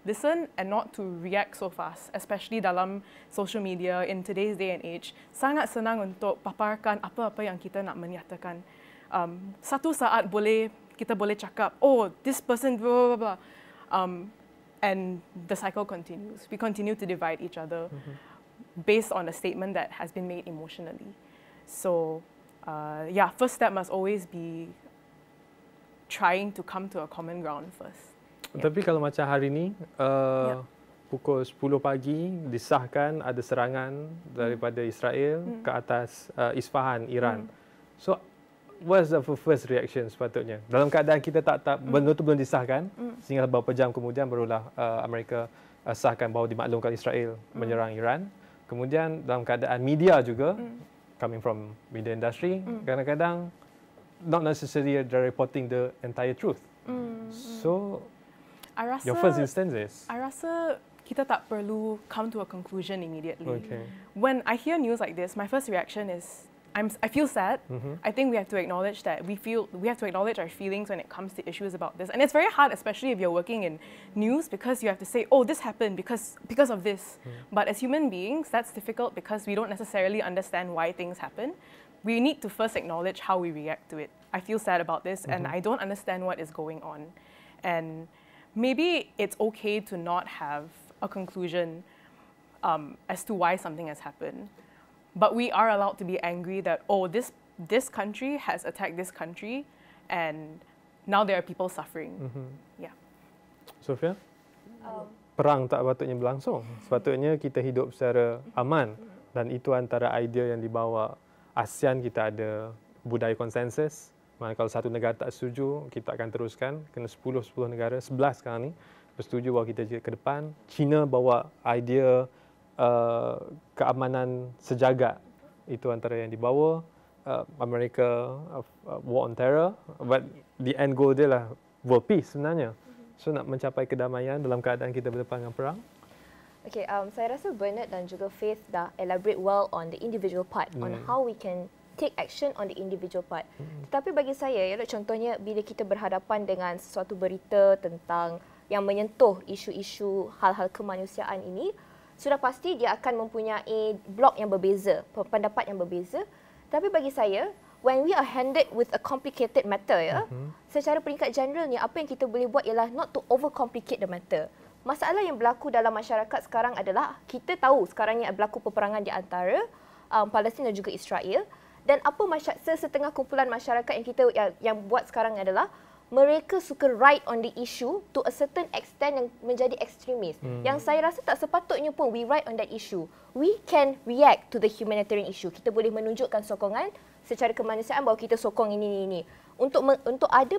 listen and not to react so fast, especially dalam social media in today's day and age. Sangat senang untuk paparkan apa-apa yang kita nak menyatakan. Satu saat kita boleh cakap, oh, this person, blah, blah, blah. And the cycle continues. We continue to divide each other based on a statement that has been made emotionally. So, yeah, first step must always be trying to come to a common ground first. Tapi kalau macam hari ni, pukul 10 pagi disahkan ada serangan daripada Israel ke atas Isfahan, Iran. So, what's the first reaction sepatutnya? Dalam keadaan kita tak benda tu belum disahkan, sehingga beberapa jam kemudian barulah Amerika sahkan bahawa dimaklumkan Israel menyerang Iran. Kemudian dalam keadaan media juga, coming from media industry, kadang-kadang not necessarily they're reporting the entire truth. So, your first instance is? I rasa kita tak perlu come to a conclusion immediately. Okay. When I hear news like this, my first reaction is I feel sad. I think we have to acknowledge that we have to acknowledge our feelings when it comes to issues about this. And it's very hard, especially if you're working in news, because you have to say, oh, this happened because of this. But as human beings, that's difficult because we don't necessarily understand why things happen. We need to first acknowledge how we react to it. I feel sad about this and I don't understand what is going on. And maybe it's okay to not have a conclusion as to why something has happened. But we are allowed to be angry that, oh, this country has attacked this country and now there are people suffering. Yeah. Sofia? Perang tak patutnya berlangsung. Sepatutnya kita hidup secara aman, dan itu antara idea yang dibawa ASEAN. Kita ada budaya konsensus. Mana kalau satu negara tak setuju, kita akan teruskan. Kena 10 negara, 11 sekarang ni bersetuju bahawa kita ke depan. China bawa idea keamanan sejagat, itu antara yang dibawa. Amerika war on terror, but the end goal dia lah world peace sebenarnya. So nak mencapai kedamaian dalam keadaan kita berdepan dengan perang. Okay, saya rasa Bernard dan juga Faith dah elaborate well on the individual part, on how we can take action on the individual part. Tetapi bagi saya, contohnya bila kita berhadapan dengan sesuatu berita tentang yang menyentuh isu-isu hal-hal kemanusiaan ini, sudah pasti dia akan mempunyai blok yang berbeza, pendapat yang berbeza. Tapi bagi saya, when we are handed with a complicated matter, secara peringkat generalnya, apa yang kita boleh buat ialah not to overcomplicate the matter. Masalah yang berlaku dalam masyarakat sekarang adalah, kita tahu sekarang ni berlaku peperangan di antara Palestin dan juga Israel. Dan apa setengah kumpulan masyarakat yang buat sekarang adalah, mereka suka write on the issue to a certain extent yang menjadi ekstremis. Yang saya rasa tak sepatutnya pun we write on that issue. We can react to the humanitarian issue. Kita boleh menunjukkan sokongan secara kemanusiaan bahawa kita sokong ini. Untuk ada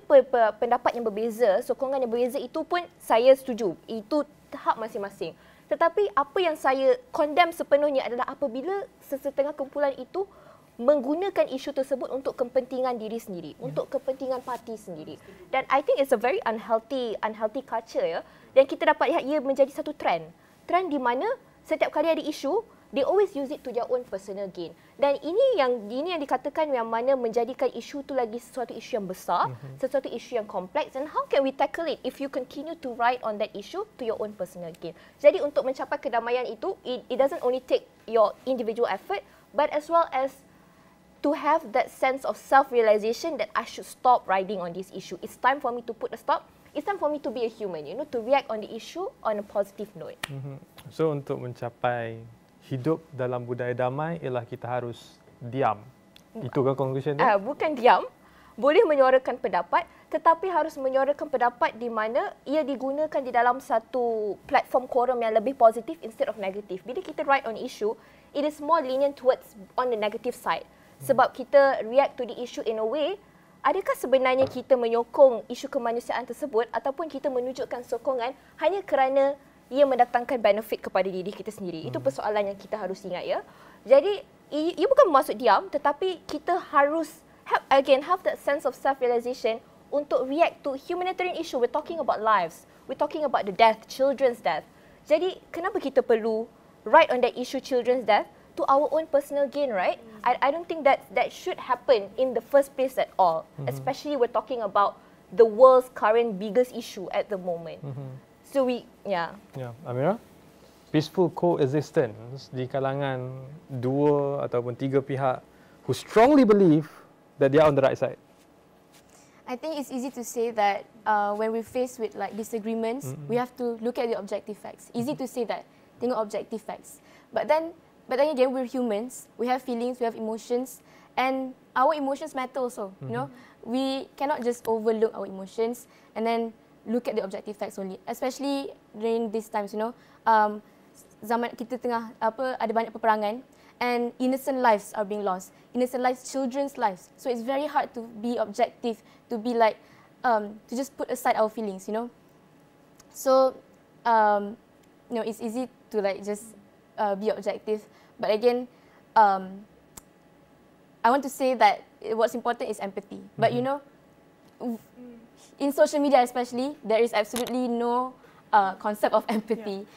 pendapat yang berbeza, sokongan yang berbeza itu pun saya setuju. Itu hak masing-masing. Tetapi apa yang saya condemn sepenuhnya adalah apabila sesetengah kumpulan itu menggunakan isu tersebut untuk kepentingan diri sendiri, untuk kepentingan parti sendiri. Dan I think it's a very unhealthy culture, ya. Dan kita dapat lihat ia menjadi satu trend di mana setiap kali ada isu, they always use it to their own personal gain. Dan ini yang dikatakan yang mana menjadikan isu tu lagi sesuatu isu yang besar, sesuatu isu yang kompleks. And how can we tackle it if you continue to write on that issue to your own personal gain? Jadi untuk mencapai kedamaian itu, it doesn't only take your individual effort, but as well as to have that sense of self-realization that I should stop writing on this issue. It's time for me to put a stop. It's time for me to be a human, to react on the issue on a positive note. So untuk mencapai hidup dalam budaya damai ialah kita harus diam. Itu kan conclusion dia? Bukan diam. Boleh menyuarakan pendapat, tetapi harus menyuarakan pendapat di mana ia digunakan di dalam satu platform quorum yang lebih positif instead of negatif. Bila kita write on issue, it is more lenient towards on the negative side. Sebab kita react to the issue in a way, adakah sebenarnya kita menyokong isu kemanusiaan tersebut ataupun kita menunjukkan sokongan hanya kerana ia mendatangkan benefit kepada diri kita sendiri. Itu persoalan yang kita harus ingat, ya. Jadi, ia bukan bermaksud diam, tetapi kita harus have that sense of self-realization untuk react to humanitarian issue. We're talking about lives. We're talking about the death, children's death. Jadi, kenapa kita perlu write on that issue, children's death, to our own personal gain, right? I don't think that should happen in the first place at all. Especially we're talking about the world's current biggest issue at the moment. So Amira, peaceful coexistence di kalangan dua ataupun tiga pihak who strongly believe that they are on the right side. I think it's easy to say that when we're faced with like disagreements, we have to look at the objective facts. Easy to say that, tengok objective facts. But then again, we're humans. We have feelings, we have emotions, and our emotions matter also. We cannot just overlook our emotions and then look at the objective facts only, especially during these times, zaman kita tengah ada banyak peperangan and innocent lives are being lost, innocent lives, children's lives. So it's very hard to be objective, to be like to just put aside our feelings, So it's easy to like just be objective, but again, I want to say that what's important is empathy. But in social media especially, there is absolutely no concept of empathy.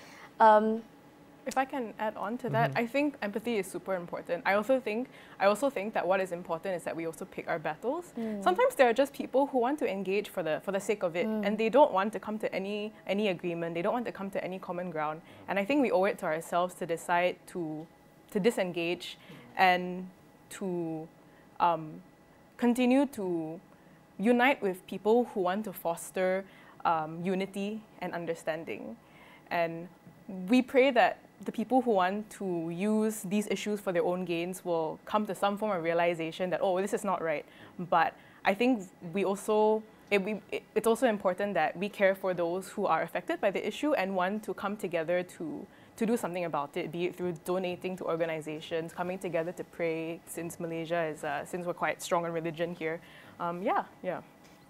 If I can add on to that, I think empathy is super important. I also think that what is important is that we also pick our battles. Sometimes there are just people who want to engage for the sake of it, and they don't want to come to any agreement. They don't want to come to any common ground. And I think we owe it to ourselves to decide to disengage and to continue to unite with people who want to foster unity and understanding. And we pray that the people who want to use these issues for their own gains will come to some form of realization that, this is not right. But I think it's also important that we care for those who are affected by the issue and want to come together to do something about it, be it through donating to organizations, coming together to pray, since Malaysia is, since we're quite strong on religion here.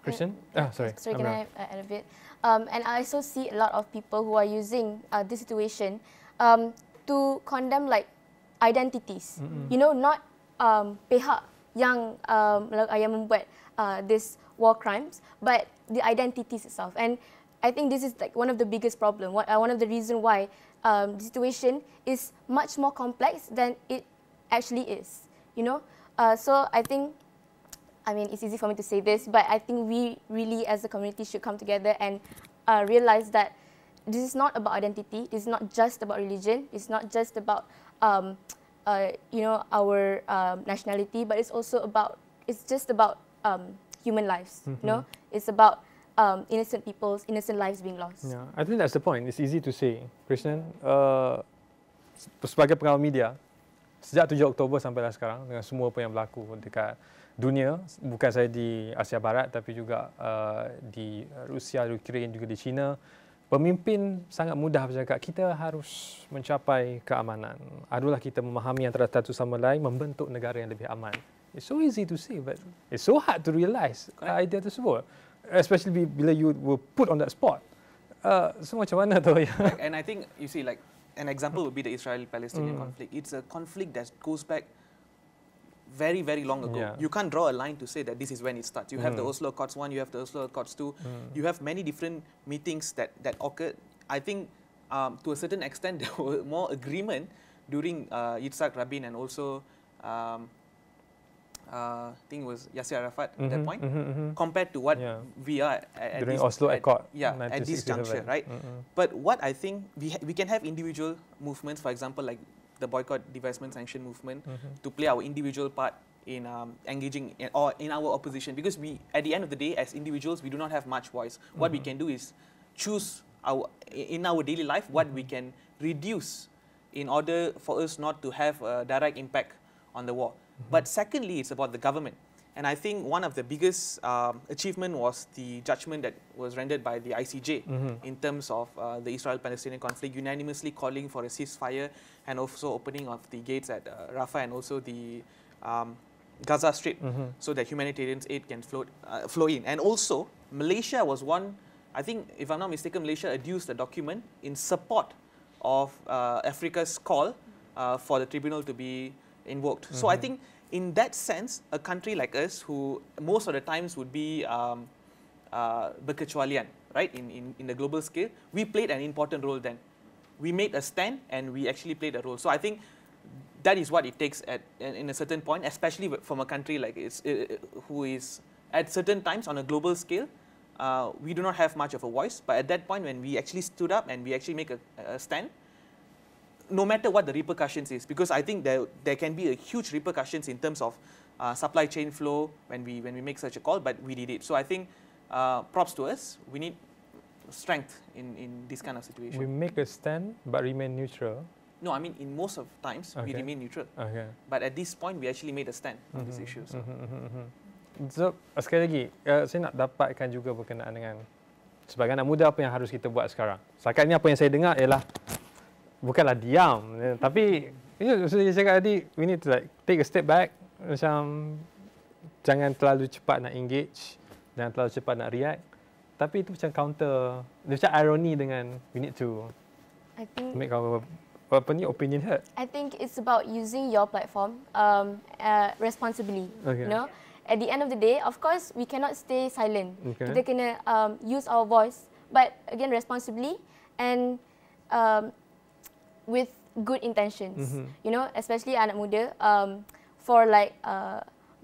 Christian? Sorry. Can I add a bit? And I also see a lot of people who are using this situation to condemn like identities. Not pihak yang membuat this war crimes, but the identities itself. And I think this is like one of the biggest problem. One of the reasons why the situation is much more complex than it actually is. So I think, it's easy for me to say this, but I think we really as a community should come together and realize that this is not about identity. This is not just about religion. It's not just about our nationality, but it's also about, it's just about human lives. It's about innocent people's innocent lives being lost. Yeah, I think that's the point. It's easy to say, Christian. Sebagai pengawal media, sejak 7 Oktober sampailah sekarang, dengan semua apa yang berlaku dekat dunia, bukan saja di Asia Barat tapi juga di Rusia, Ukraine, juga di China, pemimpin sangat mudah bercakap kita harus mencapai keamanan. Adulah kita memahami antara satu sama lain, membentuk negara yang lebih aman. It's so easy to say, but it's so hard to realise idea tersebut, especially bila you were put on that spot. So macam mana tu? And I think you see, like an example would be the Israel-Palestinian conflict. It's a conflict that goes back very, very long ago. Yeah. You can't draw a line to say that this is when it starts. You have the Oslo Accords 1, you have the Oslo Accords 2. You have many different meetings that occurred. I think to a certain extent there were more agreement during Yitzhak Rabin and also I think it was Yasser Arafat at that point, compared to what we are at during this, Oslo Accord, at this juncture, right? But what I think we can have individual movements, for example, like the boycott, divestment, sanction movement, to play our individual part in engaging or in our opposition, because we, at the end of the day, as individuals, we do not have much voice. What we can do is choose in our daily life what we can reduce in order for us not to have a direct impact on the war. But secondly, it's about the government. And I think one of the biggest achievement was the judgment that was rendered by the ICJ in terms of the Israel-Palestinian conflict, unanimously calling for a ceasefire and also opening of the gates at Rafah and also the Gaza Strip, so that humanitarian aid can flow in. And also, Malaysia was one, I think, if I'm not mistaken, Malaysia adduced a document in support of Africa's call for the tribunal to be invoked. So I think in that sense, a country like us, who most of the times would be berkecualian, right, in the global scale, we played an important role then. We made a stand and we actually played a role. So I think that is what it takes in a certain point, especially from a country like who is at certain times on a global scale. We do not have much of a voice, but at that point when we actually stood up and we actually make a stand, no matter what the repercussions is, because I think there can be a huge repercussions in terms of supply chain flow when we make such a call, but we did it. So I think props to us. We need strength in this kind of situation. We make a stand but remain neutral. No, I mean in most of times we remain neutral. But at this point we actually made a stand on this issue. So sekali lagi, saya nak dapatkan juga berkenaan dengan sebagai anak muda apa yang harus kita buat sekarang. Setakat ni apa yang saya dengar ialah bukanlah diam, tapi saya cakap tadi, we need to like take a step back, macam jangan terlalu cepat nak engage, jangan terlalu cepat nak react, tapi itu macam counter, macam irony dengan we need to make our opinion heard. I think it's about using your platform responsibly. You know, at the end of the day, of course, we cannot stay silent. Kita kena use our voice, but again responsibly and with good intentions. You know, especially anak muda, for like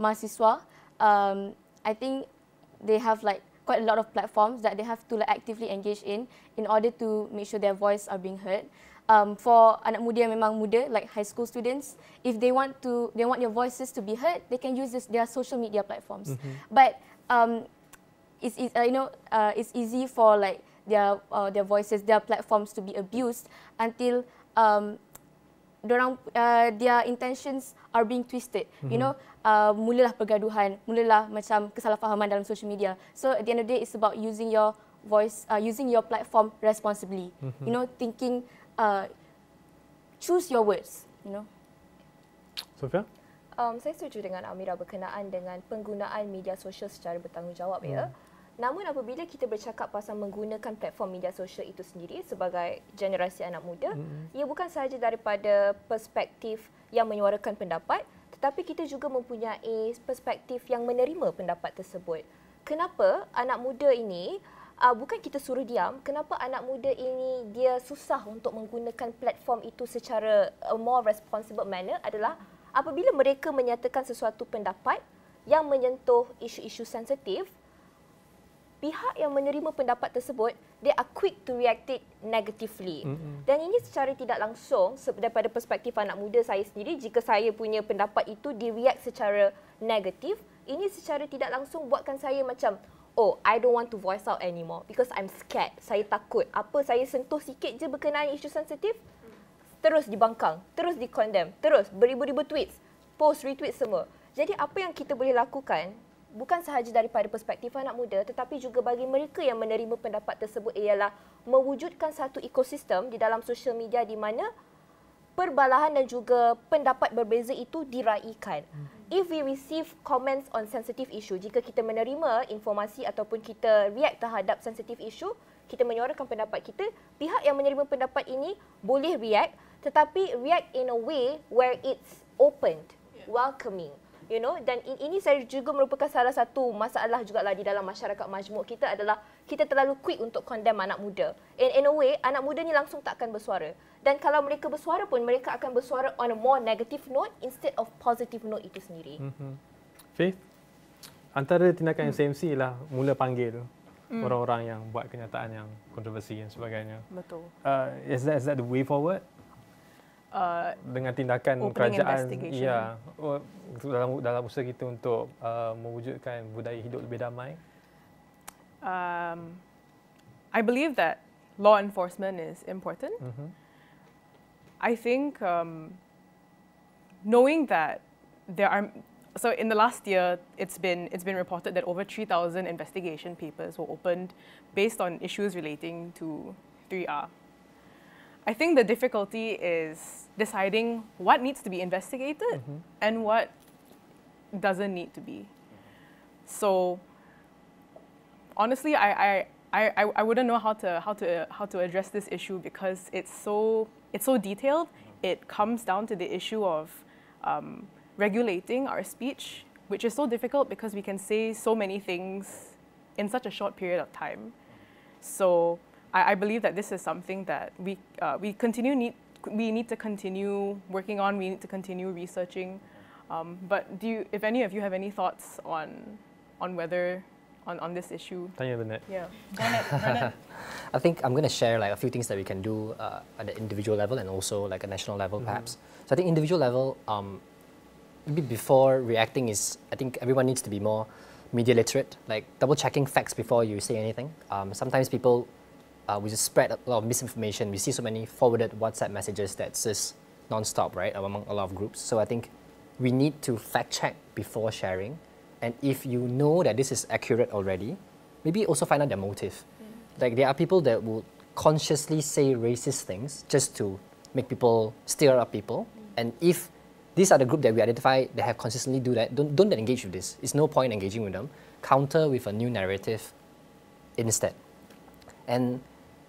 mahasiswa, I think they have like quite a lot of platforms that they have to like actively engage in order to make sure their voice are being heard. For anak muda yang memang muda, like high school students, if they want their voices to be heard, they can use their social media platforms. But it's easy for like their voices, their platforms to be abused until their intentions are being twisted. You know, mulalah pergaduhan, mulalah macam kesalahfahaman dalam social media. So at the end of the day, it's about using your voice, using your platform responsibly. You know, thinking, choose your words. You know. Sofia? Saya setuju dengan Amira berkenaan dengan penggunaan media sosial secara bertanggungjawab ya. Namun apabila kita bercakap pasal menggunakan platform media sosial itu sendiri sebagai generasi anak muda, ia bukan sahaja daripada perspektif yang menyuarakan pendapat, tetapi kita juga mempunyai perspektif yang menerima pendapat tersebut. Kenapa anak muda ini, bukan kita suruh diam, kenapa anak muda ini dia susah untuk menggunakan platform itu secara a more responsible manner adalah apabila mereka menyatakan sesuatu pendapat yang menyentuh isu-isu sensitif, pihak yang menerima pendapat tersebut, they are quick to react it negatively. Dan ini secara tidak langsung, daripada perspektif anak muda saya sendiri, jika saya punya pendapat itu di-react secara negatif, ini secara tidak langsung buatkan saya macam, oh, I don't want to voice out anymore because I'm scared. Saya takut. Apa saya sentuh sikit je berkenaan isu sensitif, terus dibangkang, terus di-condemn, terus beribu-ribu tweets, post, retweet semua. Jadi apa yang kita boleh lakukan, bukan sahaja daripada perspektif anak muda, tetapi juga bagi mereka yang menerima pendapat tersebut ialah mewujudkan satu ekosistem di dalam sosial media di mana perbalahan dan juga pendapat berbeza itu diraikan. If we receive comments on sensitive issue, jika kita menerima informasi ataupun kita react terhadap sensitive issue, kita menyuarakan pendapat kita, pihak yang menerima pendapat ini boleh react, tetapi react in a way where it's opened, welcoming. you know, dan ini saya juga merupakan salah satu masalah jugalah di dalam masyarakat majmuk kita adalah kita terlalu quick untuk condemn anak muda. In a way, anak muda ni langsung tak akan bersuara. Dan kalau mereka bersuara pun, mereka akan bersuara on a more negative note instead of positive note itu sendiri. Faith, antara tindakan SMC lah mula panggil orang-orang yang buat kenyataan yang kontroversi dan sebagainya. Betul. Is that the way forward? Dengan tindakan kerajaan, ya, dalam usaha kita untuk mewujudkan budaya hidup lebih damai. I believe that law enforcement is important. I think knowing that there are, so in the last year, it's been reported that over 3,000 investigation papers were opened based on issues relating to 3R. I think the difficulty is deciding what needs to be investigated and what doesn't need to be. So honestly, I wouldn't know how to address this issue because it's so detailed. It comes down to the issue of regulating our speech, which is so difficult because we can say so many things in such a short period of time. So I believe that this is something that we need to continue working on. We need to continue researching. But if any of you have any thoughts on whether on this issue? Tanya Bernard. Yeah. I think I'm going to share like a few things that we can do at the individual level and also like a national level perhaps. So I think individual level, maybe before reacting is, I think everyone needs to be more media literate, like double checking facts before you say anything. Sometimes people we just spread a lot of misinformation. We see so many forwarded WhatsApp messages that's just non-stop, right, among a lot of groups. So I think we need to fact check before sharing. And if you know that this is accurate already, maybe also find out their motive. Like there are people that will consciously say racist things just to make people, stir up people. And if these are the group that we identify that have consistently do that, don't engage with this. It's no point engaging with them. Counter with a new narrative instead. And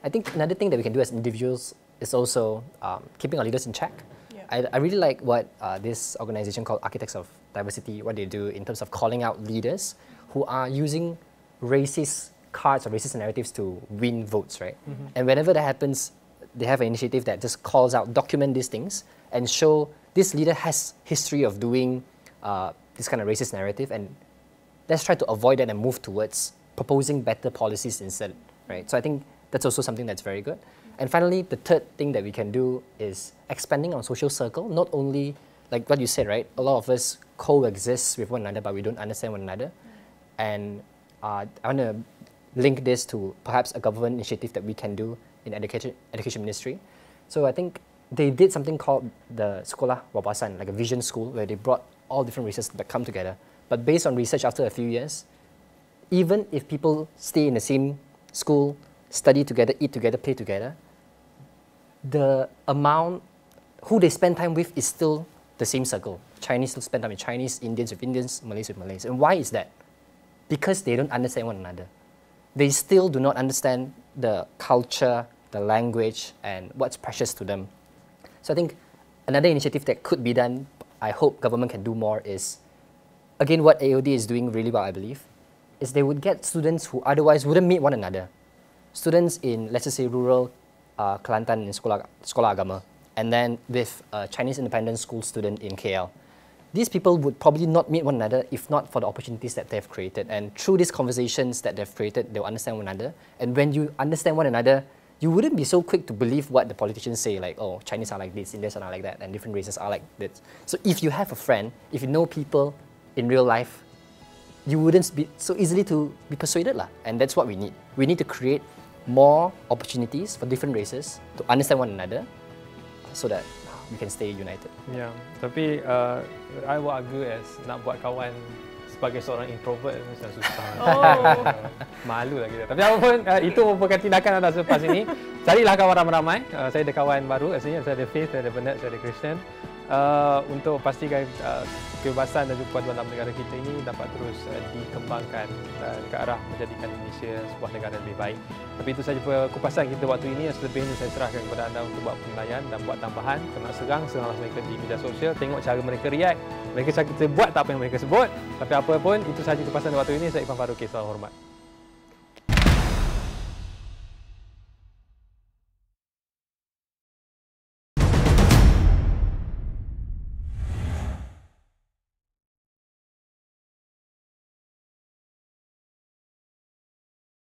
I think another thing that we can do as individuals is also keeping our leaders in check. Yeah. I really like what this organization called Architects of Diversity, what they do in terms of calling out leaders who are using racist cards or racist narratives to win votes, right? And whenever that happens, they have an initiative that just calls out, document these things and show this leader has history of doing this kind of racist narrative, and let's try to avoid that and move towards proposing better policies instead, right? So I think that's also something that's very good. And finally, the third thing that we can do is expanding our social circle, not only like what you said, right? A lot of us coexist with one another, but we don't understand one another. And I want to link this to perhaps a government initiative that we can do in education ministry. So I think they did something called the Sekolah Wawasan, like a vision school, where they brought all different races that come together. But based on research after a few years, even if people stay in the same school, study together, eat together, play together, the amount who they spend time with is still the same circle. Chinese still spend time with Chinese, Indians with Indians, Malays with Malays. And why is that? Because they don't understand one another. They still do not understand the culture, the language, and what's precious to them. So I think another initiative that could be done, I hope government can do more, is, again, what AOD is doing really well, I believe, is they would get students who otherwise wouldn't meet one another. Students in, let's just say, rural Kelantan in Sekolah Agama, and then with a Chinese independent school student in KL. These people would probably not meet one another if not for the opportunities that they've created. And through these conversations that they've created, they'll understand one another. And when you understand one another, you wouldn't be so quick to believe what the politicians say, like, oh, Chinese are like this, Indians are not like that, and different races are like this. So if you have a friend, if you know people in real life, you wouldn't be so easily to be persuaded lah. And that's what we need. We need to create more opportunities for different races to understand one another so that we can stay united. Ya, tapi I will argue as nak buat kawan sebagai seorang introvert macam susah. Malu lah kita. Tapi apapun, itu merupakan tindakan anda selepas ini. Carilah kawan ramai-ramai. Saya ada kawan baru, asalnya saya ada Faith, saya ada Bernard, saya ada Christian. untuk pastikan kebebasan dan juga perpaduan dalam negara kita ini dapat terus dikembangkan dan ke arah menjadikan Indonesia sebuah negara yang lebih baik. Tapi itu sahaja kupasan kita waktu ini. Selebihnya saya serahkan kepada anda untuk buat penilaian dan buat tambahan. Kalau nak seranglah mereka di media sosial, tengok cara mereka react. Mereka cakap kita buat tak apa yang mereka sebut. Tapi apa pun, itu sahaja kupasan waktu ini. Saya Irfan Faruqi, salam hormat.